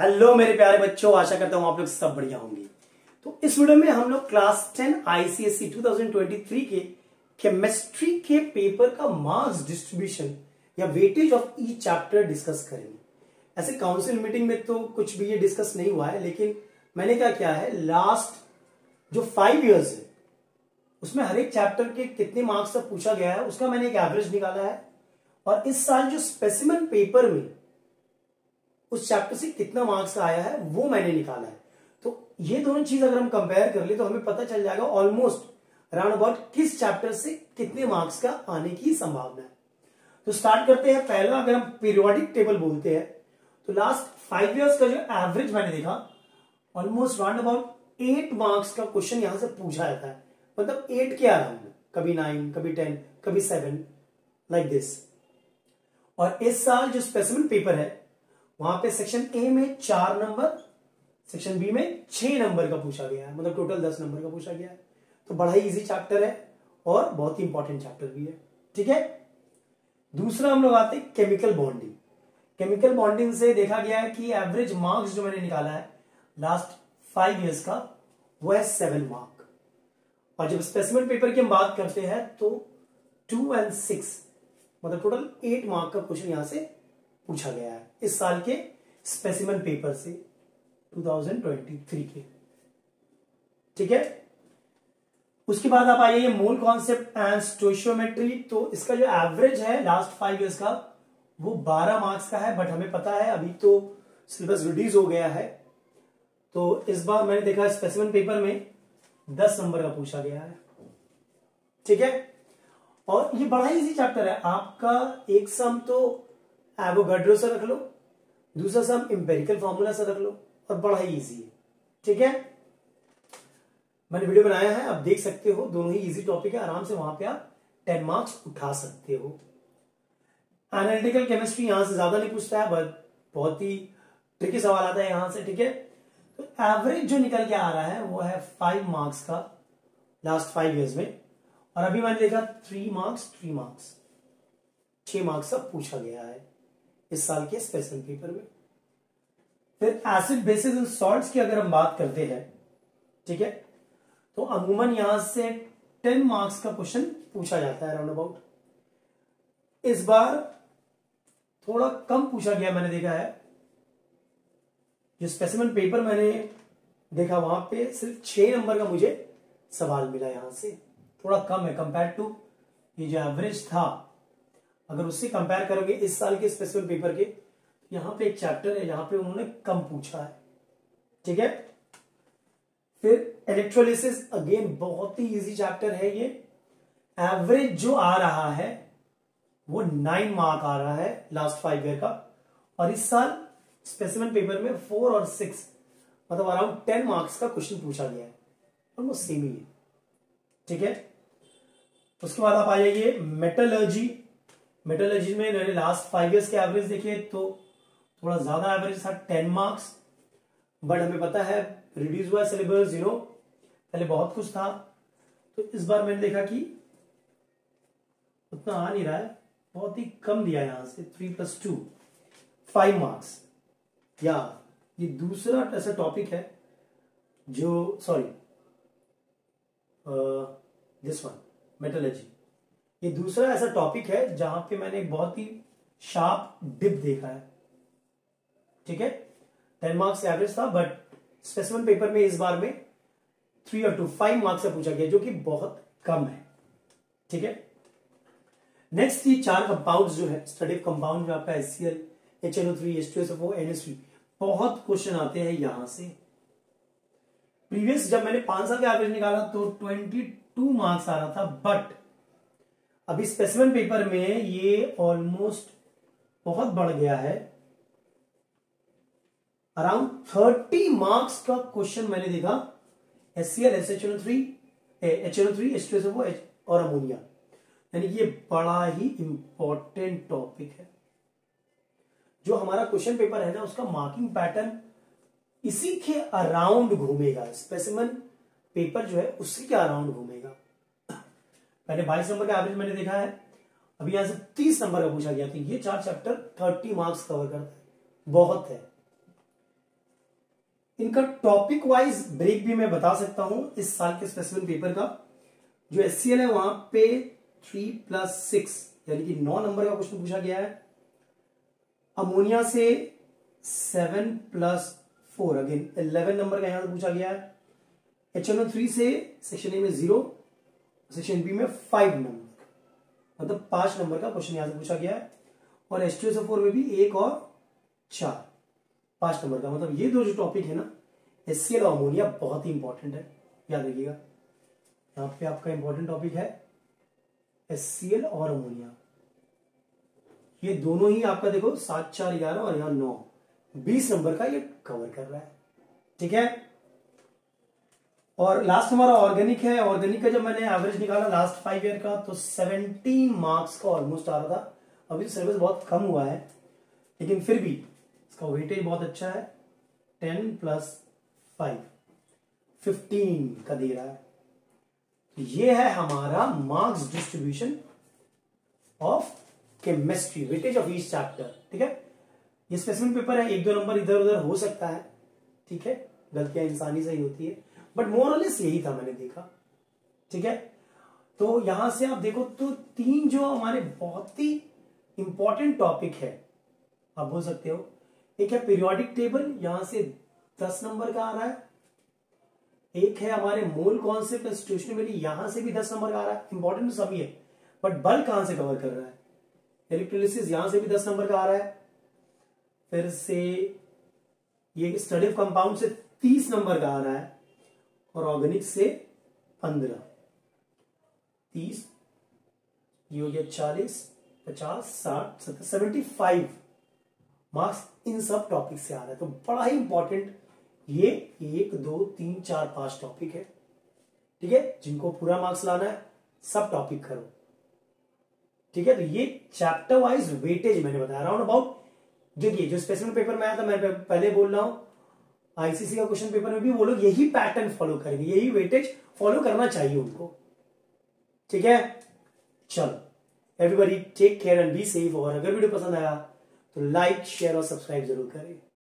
Hello मेरे प्यारे बच्चों, आशा करता हूं आप लोग सब बढ़िया होंगे। तो इस वीडियो में हम लोग क्लास 10 आईसीएसई 2023 के केमिस्ट्री के पेपर का मार्क्स डिस्ट्रीब्यूशन या weightage of each chapter discuss करेंगे। ऐसे काउंसिल मीटिंग में तो कुछ भी ये डिस्कस नहीं हुआ है, लेकिन मैंने क्या किया है, लास्ट जो 5 इयर्स है उसमें हर एक चैप्टर के कितने मार्क्स तक पूछा गया है उसका मैंने एक एवरेज निकाला है, और इस साल जो स्पेसिमेन पेपर में उस चैप्टर से कितना मार्क्स आया है वो मैंने निकाला है। तो ये दोनों चीज अगर हम कंपेयर कर ले तो हमें पता चल जाएगा ऑलमोस्ट अराउंड अबाउट किस चैप्टर से कितने मार्क्स का आने की संभावना है। तो स्टार्ट करते हैं। पहला अगर हम पीरियोडिक टेबल बोलते हैं तो लास्ट 5 इयर्स का जो एवरेज मैंने देखा ऑलमोस्ट अराउंड अबाउट 8 मार्क्स का क्वेश्चन यहां से पूछा जाता है, मतलब 8 के अराउंड, कभी 9, कभी 10, कभी 7 लाइक दिस। और इस साल जो स्पेसिमेन पेपर है वहां पे सेक्शन ए में 4 नंबर, सेक्शन बी में 6 नंबर का पूछा गया है, मतलब टोटल 10 नंबर का पूछा गया है। तो बड़ा ही इजी चैप्टर है और बहुत ही इंपॉर्टेंट चैप्टर भी है। ठीक है, दूसरा हम लोग आते हैं केमिकल बॉन्डिंग। केमिकल बॉन्डिंग से देखा गया है कि एवरेज मार्क्स जो मैंने निकाला है लास्ट 5 इयर्स का वो है 7 मार्क। और जब स्पेसिमेन पेपर की हम बात करते हैं तो 2 और 6 मतलब टोटल 8 मार्क का क्वेश्चन यहां से पूछा गया है इस साल के स्पेसिमेन पेपर से 2023 के। ठीक है, उसके बाद आप आइए मोल कॉन्सेप्ट एंड स्टोइशियोमेट्री। तो इसका जो एवरेज है लास्ट 5 इयर्स का वो 12 मार्क्स का है, बट हमें पता है अभी तो सिलेबस रिड्यूस हो गया है। तो इस बार मैंने देखा स्पेसिमेन पेपर में 10 नंबर का पूछा गया है। ठीक है, और ये बड़ा ही इजी चैप्टर है। आपका एक सम तो एवोगाड्रो से रख लो, दूसरा सम इंपेरिकल फार्मूला से रख लो, और बड़ा ही इजी है। ठीक है, मैंने वीडियो बनाया है, आप देख सकते हो, दोनों ही इजी टॉपिक है, आराम से वहां पे आप 10 मार्क्स उठा सकते हो। एनालिटिकल केमिस्ट्री यहां से ज्यादा नहीं पूछता है, बट बहुत ही ट्रिकी सवाल आता है यहां से। ठीक है, तो एवरेज जो निकल के आ रहा है वो है 5 मार्क्स का लास्ट 5 इयर्स में, और अभी मैंने देखा 3 मार्क्स 6 मार्क्स का पूछा गया है इस साल के स्पेशल पेपर में। फिर एसिड बेसिस एंड सॉल्ट्स की अगर हम बात करते हैं, ठीक है, तो अमूमन यहां से 10 मार्क्स का क्वेश्चन पूछा जाता है अराउंड अबाउट। इस बार थोड़ा कम पूछा गया, मैंने देखा है जो स्पेसिमेन पेपर मैंने देखा वहां पे सिर्फ 6 नंबर का मुझे सवाल मिला, यहां से थोड़ा कम है कंपेयर टू ये जो एवरेज था। अगर उससे कंपेयर करोगे इस साल के स्पेसिफिक पेपर के, यहां पे एक चैप्टर है जहां पे उन्होंने कम पूछा है। ठीक है, फिर इलेक्ट्रोलिसिस अगेन बहुत ही इजी चैप्टर है ये। एवरेज जो आ रहा है वो 9 मार्क आ रहा है लास्ट 5 ईयर का, और इस साल स्पेसिमेन पेपर में 4 और 6 मतलब अराउंड 10 मार्क्स का क्वेश्चन पूछा गया है, और वो सेम ही है। ठीक है, उसके बाद आप आ जाइए मेटलर्जी। मेटलर्जी में मैंने लास्ट 5 इयर्स के एवरेज देखे तो थोड़ा ज्यादा एवरेज था, 10 मार्क्स, बट हमें पता है रिड्यूस हुआ सिलेबस, पहले बहुत कुछ था, तो इस बार मैंने देखा कि उतना आ नहीं रहा है, बहुत ही कम दिया यहां से 3 + 2 5 मार्क्स। या ये दूसरा ऐसा टॉपिक है जो दिस वन मेटलर्जी, ये दूसरा ऐसा टॉपिक है जहां पे मैंने एक बहुत ही शार्प डिप देखा है। ठीक है, 10 मार्क्स एवरेज था, बट स्पेसिमेन पेपर में इस बार में 3 और 2 5 मार्क्स से पूछा गया, जो कि बहुत कम है। ठीक है, नेक्स्ट ये 4 कंपाउंड्स जो है स्टडी कंपाउंड में आपका HCl, HNO3, H2SO4, NH3, बहुत क्वेश्चन आते हैं यहां से। प्रीवियस जब मैंने 5 साल का एवरेज निकाला तो 22 मार्क्स आ रहा था, बट अभी स्पेसिमेन पेपर में ये ऑलमोस्ट बहुत बढ़ गया है, अराउंड 30 मार्क्स का क्वेश्चन मैंने देखा HCl, HNO3, H2SO4 और अमोनिया। यानी कि ये बड़ा ही इंपॉर्टेंट टॉपिक है। जो हमारा क्वेश्चन पेपर है ना, उसका मार्किंग पैटर्न इसी के अराउंड घूमेगा। स्पेसिमेन पेपर जो है उसी के अराउंड घूमेगा। पहले 22 नंबर का एवरेज मैंने देखा है, अभी यहां से 30 नंबर का पूछा गया, तो ये 4 चैप्टर 30 मार्क्स कवर करता है, बहुत है। इनका टॉपिक वाइज ब्रेक भी मैं बता सकता हूं। इस साल के स्पेसिफिक पेपर का जो HCl है वहां पे 3+6 यानी कि 9 नंबर का क्वेश्चन पूछा गया है। अमोनिया से 7+4 अगेन 11 नंबर का यहां से पूछा गया है। HNO3 से सेक्शन ए में 0, सेक्शन बी में 5 नंबर, मतलब 5 नंबर का क्वेश्चन यहां से पूछा गया है। और H2SO4 में भी 1 और 4, 5 नंबर का। मतलब ये दो जो टॉपिक है ना, HCl और अमोनिया, बहुत ही इंपॉर्टेंट है, याद रखिएगा। यहां पे आपका इंपॉर्टेंट टॉपिक है HCl और अमोनिया। ये दोनों ही आपका देखो 7, 4, 11 और यहां 9, 20 नंबर का ये कवर कर रहा है। ठीक है। और लास्ट हमारा ऑर्गेनिक है। ऑर्गेनिक का जब मैंने एवरेज निकाला लास्ट 5 ईयर का तो 17 मार्क्स का ऑलमोस्ट आ रहा था। अभी सिलेबस बहुत कम हुआ है, लेकिन फिर भी इसका वेटेज बहुत अच्छा है। 10+5 15 का दे रहा है। तो ये है हमारा marks distribution of chemistry, weightage of each chapter. ठीक है। ये स्पेसिफिक पेपर है, 1-2 नंबर इधर उधर हो सकता है। ठीक है, गलतियां इंसानी से ही होती है, बट मोर और लेस यही था मैंने देखा। ठीक है। तो यहां से आप देखो तो 3 जो हमारे बहुत ही इंपॉर्टेंट टॉपिक है, आप बोल सकते हो। एक है पीरियोडिक टेबल, यहां से 10 नंबर का आ रहा है। एक है हमारे मोल कॉन्सेप्ट स्टेशनरी, यहां से भी 10 नंबर का आ रहा है। इंपॉर्टेंट तो सभी है, बट बल्क कहां से कवर कर रहा है? इलेक्ट्रोलिसिस, यहां से भी 10 नंबर का आ रहा है। फिर से ये स्टडी ऑफ कंपाउंड से 30 नंबर का आ रहा है। और ऑर्गेनिक से 15, 30, ये हो गया 40, 50, 60, 70, 75 मार्क्स इन सब टॉपिक से आ रहा है। तो बड़ा ही इंपॉर्टेंट ये 1, 2, 3, 4, 5 टॉपिक है। ठीक है, जिनको पूरा मार्क्स लाना है सब टॉपिक करो। ठीक है। तो ये चैप्टर वाइज वेटेज मैंने बताया राउंड अबाउट। देखिए जो स्पेसिफिक पेपर में आया था, मैं पहले बोल रहा हूं, आईसीसी का क्वेश्चन पेपर में भी वो लोग यही पैटर्न फॉलो करेंगे, यही वेटेज फॉलो करना चाहिए उनको। ठीक है। चलो everybody take care and be safe. और अगर वीडियो पसंद आया तो लाइक, शेयर और सब्सक्राइब जरूर करें।